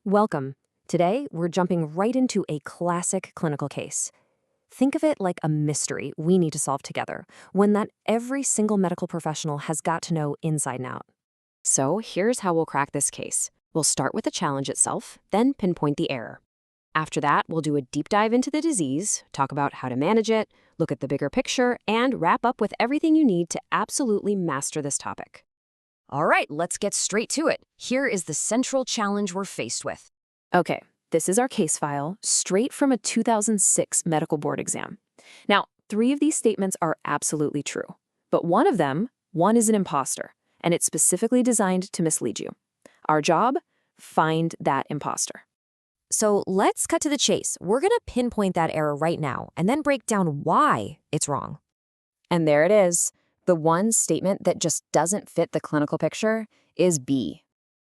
Welcome. Today, we're jumping right into a classic clinical case. Think of it like a mystery we need to solve together, one that every single medical professional has got to know inside and out. So here's how we'll crack this case. We'll start with the challenge itself, then pinpoint the error. After that, we'll do a deep dive into the disease, talk about how to manage it, look at the bigger picture, and wrap up with everything you need to absolutely master this topic. All right, let's get straight to it. Here is the central challenge we're faced with. Okay, this is our case file, straight from a 2006 medical board exam. Now, 3 of these statements are absolutely true, but one is an imposter, and it's specifically designed to mislead you. Our job? Find that imposter. So let's cut to the chase. We're going to pinpoint that error right now and then break down why it's wrong. And there it is. The one statement that just doesn't fit the clinical picture is B.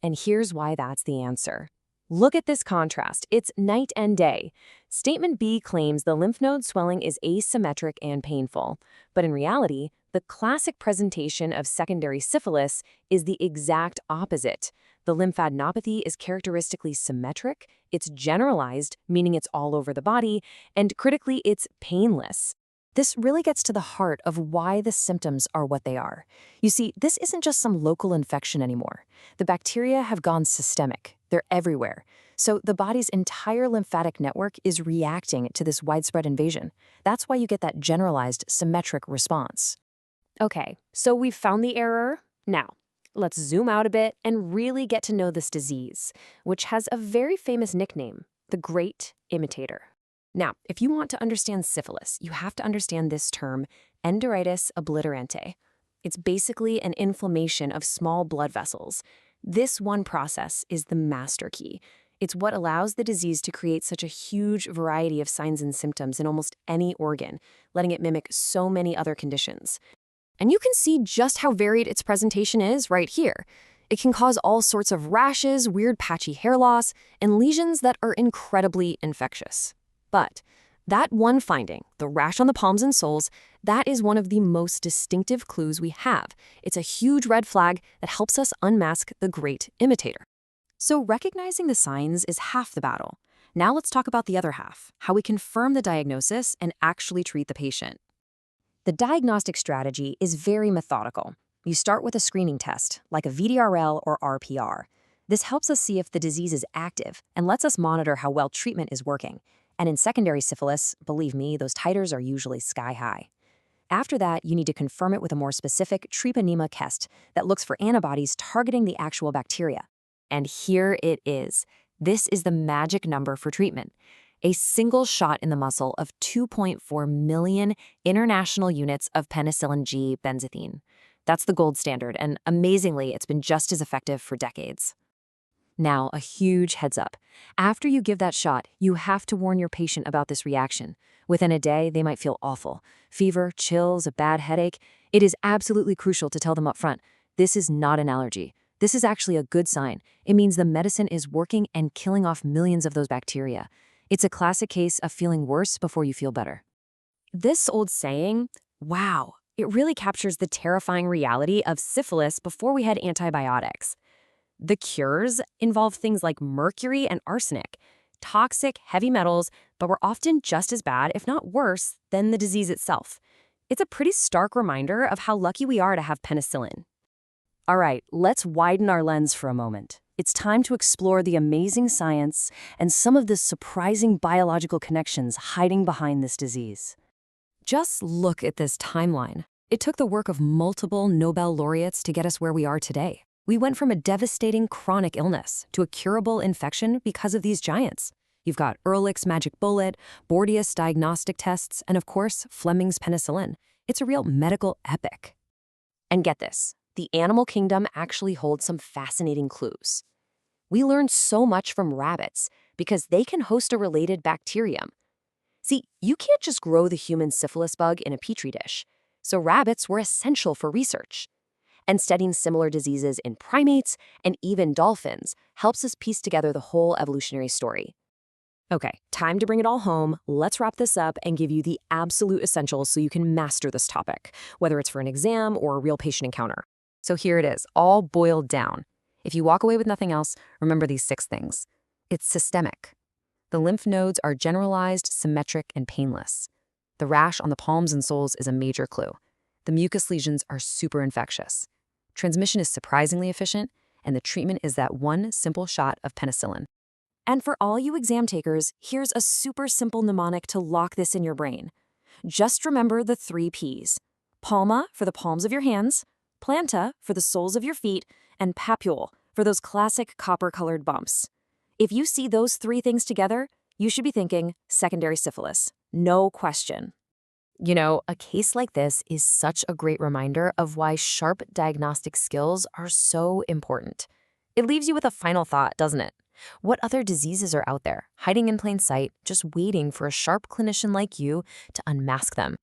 And here's why that's the answer. Look at this contrast. It's night and day. Statement B claims the lymph node swelling is asymmetric and painful. But in reality, the classic presentation of secondary syphilis is the exact opposite. The lymphadenopathy is characteristically symmetric, it's generalized, meaning it's all over the body, and critically, it's painless. This really gets to the heart of why the symptoms are what they are. You see, this isn't just some local infection anymore. The bacteria have gone systemic. They're everywhere. So the body's entire lymphatic network is reacting to this widespread invasion. That's why you get that generalized symmetric response. Okay, so we've found the error. Now, let's zoom out a bit and really get to know this disease, which has a very famous nickname, the Great Imitator. Now, if you want to understand syphilis, you have to understand this term, enteritis obliterante. It's basically an inflammation of small blood vessels. This one process is the master key. It's what allows the disease to create such a huge variety of signs and symptoms in almost any organ, letting it mimic so many other conditions. And you can see just how varied its presentation is right here. It can cause all sorts of rashes, weird patchy hair loss, and lesions that are incredibly infectious. But that one finding, the rash on the palms and soles, that is one of the most distinctive clues we have. It's a huge red flag that helps us unmask the Great Imitator. So recognizing the signs is half the battle. Now let's talk about the other half, how we confirm the diagnosis and actually treat the patient. The diagnostic strategy is very methodical. You start with a screening test, like a VDRL or RPR. This helps us see if the disease is active and lets us monitor how well treatment is working. And in secondary syphilis, believe me, those titers are usually sky high. After that, you need to confirm it with a more specific treponema test that looks for antibodies targeting the actual bacteria. And here it is. This is the magic number for treatment. A single shot in the muscle of 2.4 million international units of penicillin G benzathine. That's the gold standard, and amazingly, it's been just as effective for decades. Now, a huge heads up. After you give that shot, you have to warn your patient about this reaction. Within a day, they might feel awful. Fever, chills, a bad headache. It is absolutely crucial to tell them up front, this is not an allergy. This is actually a good sign. It means the medicine is working and killing off millions of those bacteria. It's a classic case of feeling worse before you feel better. This old saying, wow, it really captures the terrifying reality of syphilis before we had antibiotics. The cures involve things like mercury and arsenic, toxic heavy metals, but were often just as bad, if not worse, than the disease itself. It's a pretty stark reminder of how lucky we are to have penicillin. All right, let's widen our lens for a moment. It's time to explore the amazing science and some of the surprising biological connections hiding behind this disease. Just look at this timeline. It took the work of multiple Nobel laureates to get us where we are today. We went from a devastating chronic illness to a curable infection because of these giants. You've got Ehrlich's magic bullet, Bordius diagnostic tests, and of course, Fleming's penicillin. It's a real medical epic. And get this, the animal kingdom actually holds some fascinating clues. We learned so much from rabbits because they can host a related bacterium. See, you can't just grow the human syphilis bug in a petri dish, so rabbits were essential for research. And studying similar diseases in primates and even dolphins helps us piece together the whole evolutionary story. Okay, time to bring it all home. Let's wrap this up and give you the absolute essentials so you can master this topic, whether it's for an exam or a real patient encounter. So here it is, all boiled down. If you walk away with nothing else, remember these 6 things. It's systemic. The lymph nodes are generalized, symmetric, and painless. The rash on the palms and soles is a major clue. The mucus lesions are super infectious. Transmission is surprisingly efficient, and the treatment is that one simple shot of penicillin. And for all you exam takers, here's a super simple mnemonic to lock this in your brain. Just remember the 3 Ps. Palma for the palms of your hands, planta for the soles of your feet, and papule for those classic copper-colored bumps. If you see those 3 things together, you should be thinking secondary syphilis. No question. You know, a case like this is such a great reminder of why sharp diagnostic skills are so important. It leaves you with a final thought, doesn't it? What other diseases are out there, hiding in plain sight, just waiting for a sharp clinician like you to unmask them?